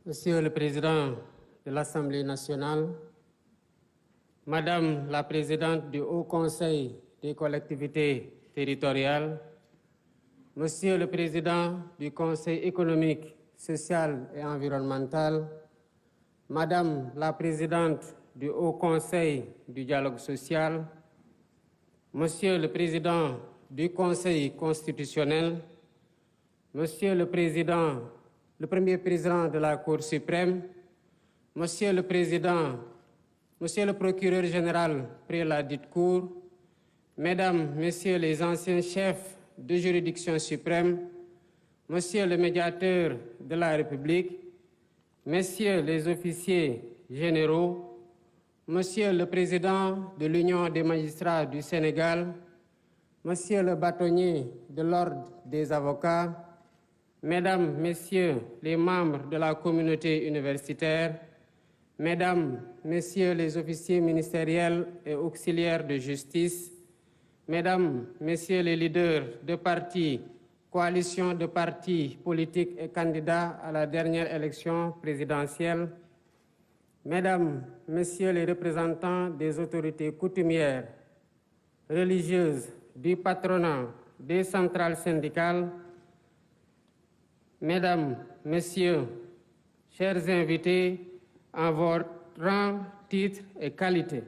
Monsieur le Président de l'Assemblée nationale, Madame la Présidente du Haut Conseil des collectivités territoriales, Monsieur le Président du Conseil économique, social et environnemental, Madame la Présidente du Haut Conseil du dialogue social, Monsieur le Président du Conseil constitutionnel, Monsieur le Premier Président de la Cour suprême, Monsieur le Président, Monsieur le Procureur général près la dite Cour, Mesdames, Messieurs les anciens chefs de juridiction suprême, Monsieur le Médiateur de la République, Messieurs les officiers généraux, Monsieur le Président de l'Union des magistrats du Sénégal, Monsieur le bâtonnier de l'Ordre des avocats, Mesdames, Messieurs les membres de la communauté universitaire, Mesdames, Messieurs les officiers ministériels et auxiliaires de justice, Mesdames, Messieurs les leaders de partis, coalitions de partis politiques et candidats à la dernière élection présidentielle, Mesdames, Messieurs les représentants des autorités coutumières, religieuses, du patronat, des centrales syndicales, Mesdames, Messieurs, chers invités, en votre rang, titre et qualité.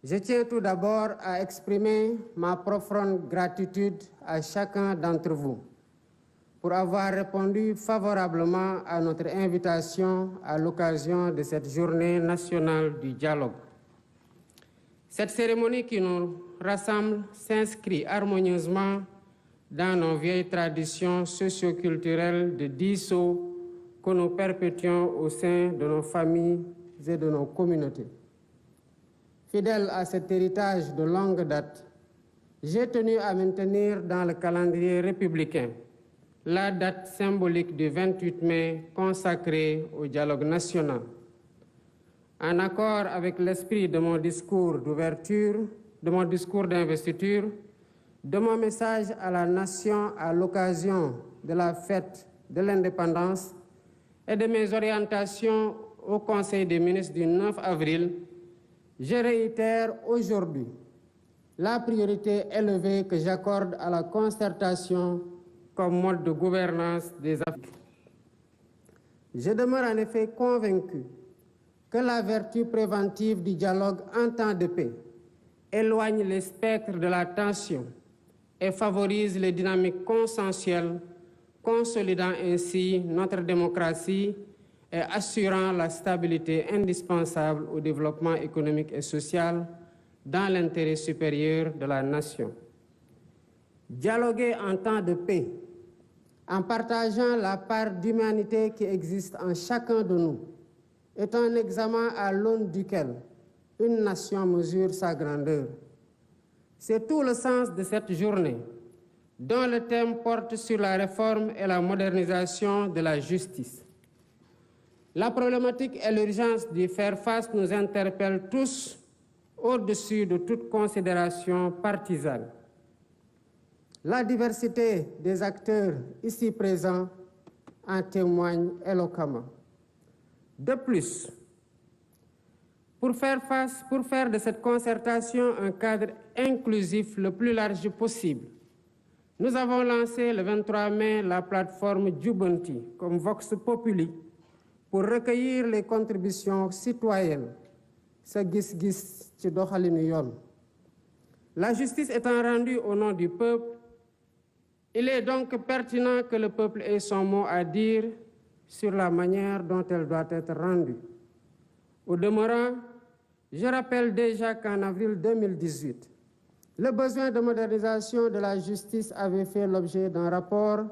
Je tiens tout d'abord à exprimer ma profonde gratitude à chacun d'entre vous pour avoir répondu favorablement à notre invitation à l'occasion de cette journée nationale du dialogue. Cette cérémonie qui nous rassemble s'inscrit harmonieusement dans nos vieilles traditions socio-culturelles de dialogue que nous perpétuons au sein de nos familles et de nos communautés. Fidèle à cet héritage de longue date, j'ai tenu à maintenir dans le calendrier républicain la date symbolique du 28 mai consacrée au dialogue national. En accord avec l'esprit de mon discours d'ouverture, de mon discours d'investiture, de mon message à la nation à l'occasion de la fête de l'indépendance et de mes orientations au Conseil des ministres du 9 avril, je réitère aujourd'hui la priorité élevée que j'accorde à la concertation comme mode de gouvernance des affaires. Je demeure en effet convaincu que la vertu préventive du dialogue en temps de paix éloigne les spectres de la tension et favorise les dynamiques consensuelles, consolidant ainsi notre démocratie et assurant la stabilité indispensable au développement économique et social dans l'intérêt supérieur de la nation. Dialoguer en temps de paix, en partageant la part d'humanité qui existe en chacun de nous, est un examen à l'aune duquel une nation mesure sa grandeur. C'est tout le sens de cette journée, dont le thème porte sur la réforme et la modernisation de la justice. La problématique et l'urgence d'y faire face nous interpellent tous au-dessus de toute considération partisane. La diversité des acteurs ici présents en témoigne éloquemment. De plus, pour faire de cette concertation un cadre inclusif le plus large possible, nous avons lancé le 23 mai la plateforme Jubanti comme Vox Populi pour recueillir les contributions citoyennes. La justice étant rendue au nom du peuple, il est donc pertinent que le peuple ait son mot à dire sur la manière dont elle doit être rendue. Au demeurant, je rappelle déjà qu'en avril 2018, le besoin de modernisation de la justice avait fait l'objet d'un rapport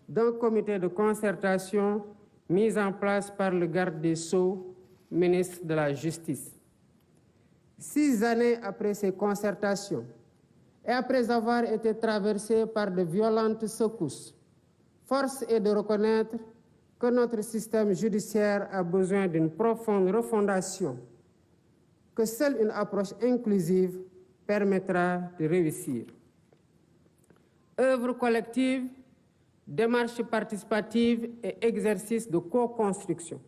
d'un comité de concertation mis en place par le garde des Sceaux, ministre de la Justice. 6 années après ces concertations, et après avoir été traversées par de violentes secousses, force est de reconnaître que notre système judiciaire a besoin d'une profonde refondation, que seule une approche inclusive permettra de réussir. Œuvre collective démarche participative et exercice de co-construction.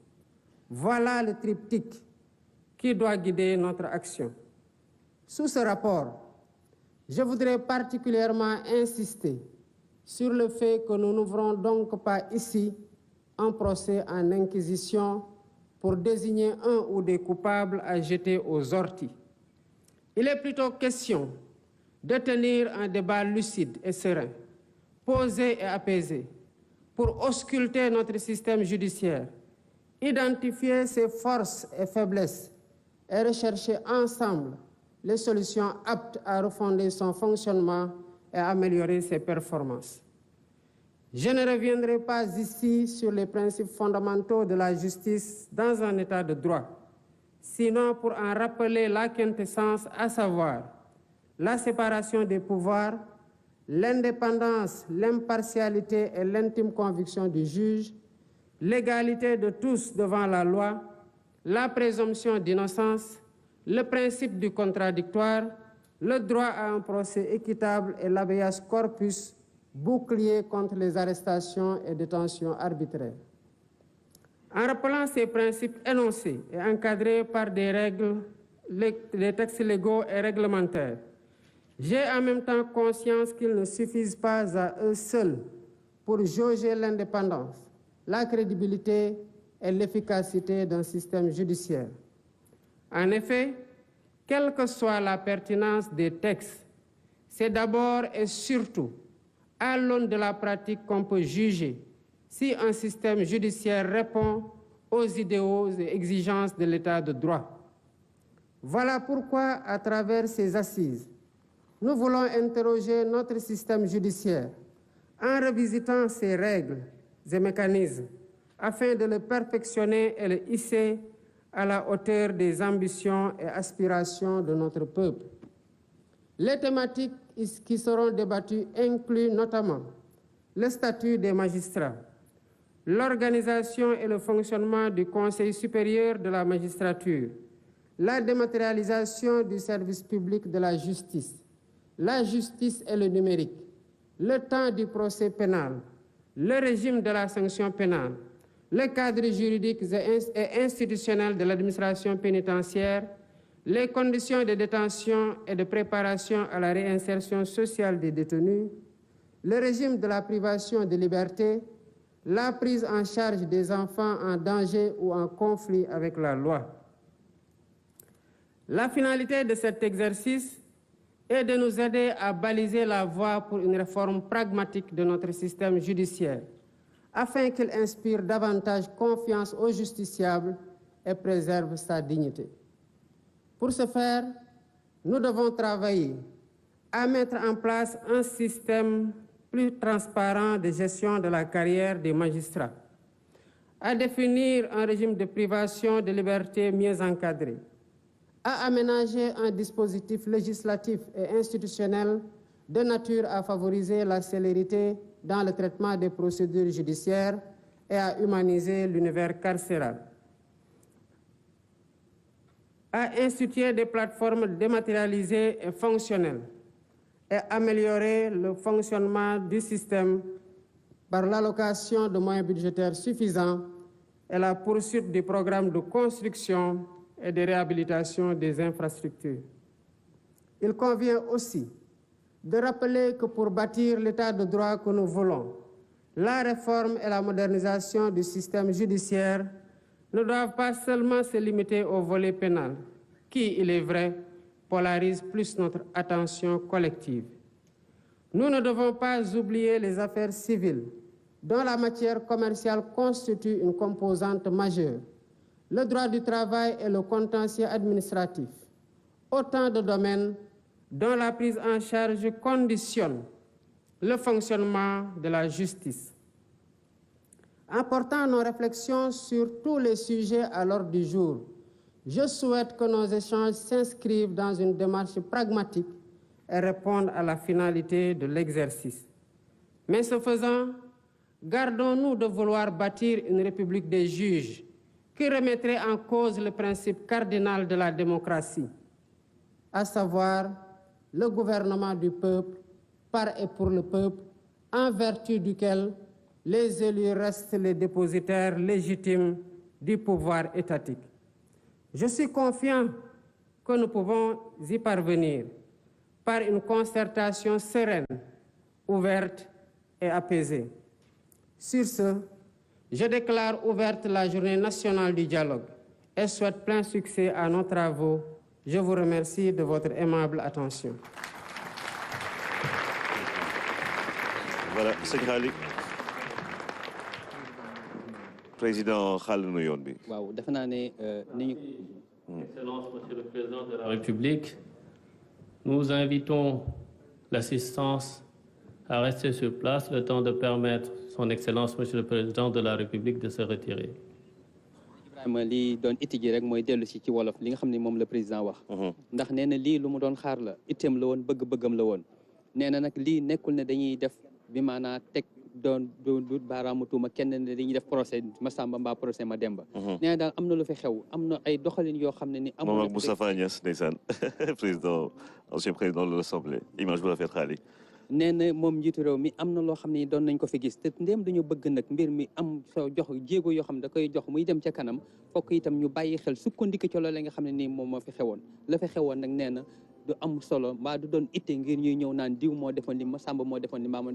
Voilà le triptyque qui doit guider notre action. Sous ce rapport, je voudrais particulièrement insister sur le fait que nous n'ouvrons donc pas ici un procès en inquisition pour désigner un ou des coupables à jeter aux orties. Il est plutôt question de tenir un débat lucide et serein, posé et apaisé, pour ausculter notre système judiciaire, identifier ses forces et faiblesses et rechercher ensemble les solutions aptes à refonder son fonctionnement et à améliorer ses performances. Je ne reviendrai pas ici sur les principes fondamentaux de la justice dans un état de droit, sinon pour en rappeler la quintessence, à savoir la séparation des pouvoirs, l'indépendance, l'impartialité et l'intime conviction du juge, l'égalité de tous devant la loi, la présomption d'innocence, le principe du contradictoire, le droit à un procès équitable et l'habeas corpus, bouclier contre les arrestations et détentions arbitraires. En rappelant ces principes énoncés et encadrés par des règles, des textes légaux et réglementaires, j'ai en même temps conscience qu'ils ne suffisent pas à eux seuls pour jauger l'indépendance, la crédibilité et l'efficacité d'un système judiciaire. En effet, quelle que soit la pertinence des textes, c'est d'abord et surtout à l'aune de la pratique qu'on peut juger si un système judiciaire répond aux idéaux et exigences de l'état de droit. Voilà pourquoi, à travers ces assises, nous voulons interroger notre système judiciaire en revisitant ses règles et mécanismes afin de le perfectionner et le hisser à la hauteur des ambitions et aspirations de notre peuple. Les thématiques qui seront débattues incluent notamment le statut des magistrats, l'organisation et le fonctionnement du Conseil supérieur de la magistrature, la dématérialisation du service public de la justice et le numérique, le temps du procès pénal, le régime de la sanction pénale, le cadre juridique et institutionnel de l'administration pénitentiaire, les conditions de détention et de préparation à la réinsertion sociale des détenus, le régime de la privation de liberté, la prise en charge des enfants en danger ou en conflit avec la loi. La finalité de cet exercice est de nous aider à baliser la voie pour une réforme pragmatique de notre système judiciaire, afin qu'il inspire davantage confiance aux justiciables et préserve sa dignité. Pour ce faire, nous devons travailler à mettre en place un système plus transparent de gestion de la carrière des magistrats, à définir un régime de privation de liberté mieux encadré, à aménager un dispositif législatif et institutionnel de nature à favoriser la célérité dans le traitement des procédures judiciaires et à humaniser l'univers carcéral, à instituer des plateformes dématérialisées et fonctionnelles et améliorer le fonctionnement du système par l'allocation de moyens budgétaires suffisants et la poursuite du programme de construction et de réhabilitation des infrastructures. Il convient aussi de rappeler que pour bâtir l'état de droit que nous voulons, la réforme et la modernisation du système judiciaire ne doivent pas seulement se limiter au volet pénal, qui, il est vrai, polarise plus notre attention collective. Nous ne devons pas oublier les affaires civiles, dont la matière commerciale constitue une composante majeure, le droit du travail et le contentieux administratif, autant de domaines dont la prise en charge conditionne le fonctionnement de la justice. En portant nos réflexions sur tous les sujets à l'ordre du jour, je souhaite que nos échanges s'inscrivent dans une démarche pragmatique et répondent à la finalité de l'exercice. Mais ce faisant, gardons-nous de vouloir bâtir une république des juges qui remettrait en cause le principe cardinal de la démocratie, à savoir le gouvernement du peuple, par et pour le peuple, en vertu duquel les élus restent les dépositaires légitimes du pouvoir étatique. Je suis confiant que nous pouvons y parvenir par une concertation sereine, ouverte et apaisée. Sur ce, je déclare ouverte la journée nationale du dialogue et souhaite plein succès à nos travaux. Je vous remercie de votre aimable attention. Voilà, sëñ Khali président xaal nu yoon bi. waaw defe naa ne ni ñu. Excellence, Monsieur le Président de la République, nous invitons l'assistance à rester sur place le temps de permettre Son Excellence, Monsieur le Président de la République, de se retirer. Ibrahima li doon itti ji rek mooy dellu si ci wolof li nga xam ne moom la président wax. ndax nee na lii lu mu doon xaar la itteem la woon bëgg-bëggam la woon. nee na nag lii nekkul ne dañuy def bi maanaa teg doon du baaraamu tuuma kenn ne dañuy def procès ma Samba mbaa procès ma Demba. nee na daal am na lu fi xew am na ay doxalin yoo xam ne ni. amul moom ak Moustapha Niasse ndeysaan président ancien président de l'Assemblée image bu rafet Khali. nee na moom njiitu réew mi am na loo xam ne doon nañ ko fi gis te ndéem dañu bëgg nag mbir mi am soo jox jéego yoo xam ne da koy jox muy dem ca kanam fokk itam ñu bàyyi xel sukkandiku ci loolu nga xam ne nii moom moo fi xewoon la fi xewoon nag nee na du am solo mbaa du doon itte ngir ñuy ñëw naan diw moo defoon li ma Samba moo defoon li maa moo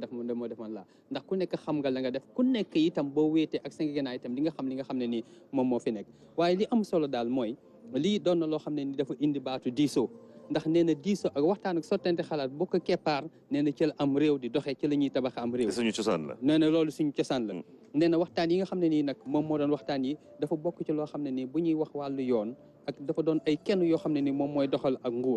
defoon laa ndax ku nekk xam nga la nga def ku nekk itam boo wéetee ak sa gànnaay itam li nga xam ne nii moom moo fi nekk waaye li am solo daal mooy lii doon na loo xam ne ni dafa indi baatu diisoo ndax nee na diisoo ak waxtaan ak sottante xalaat boo ko keppaar nee na ci la am réew di doxee ci la ñuy tabax am réew. suñu cosaan la. nee na loolu suñu cosaan la. nee na waxtaan yi nga xam ne nii nag moom moo doon waxtaan yi dafa bokk ci loo xam ne nii bu ñuy wax wàllu yoon ak dafa doon ay kenn yoo xam ne nii moom mooy doxal ak nguur.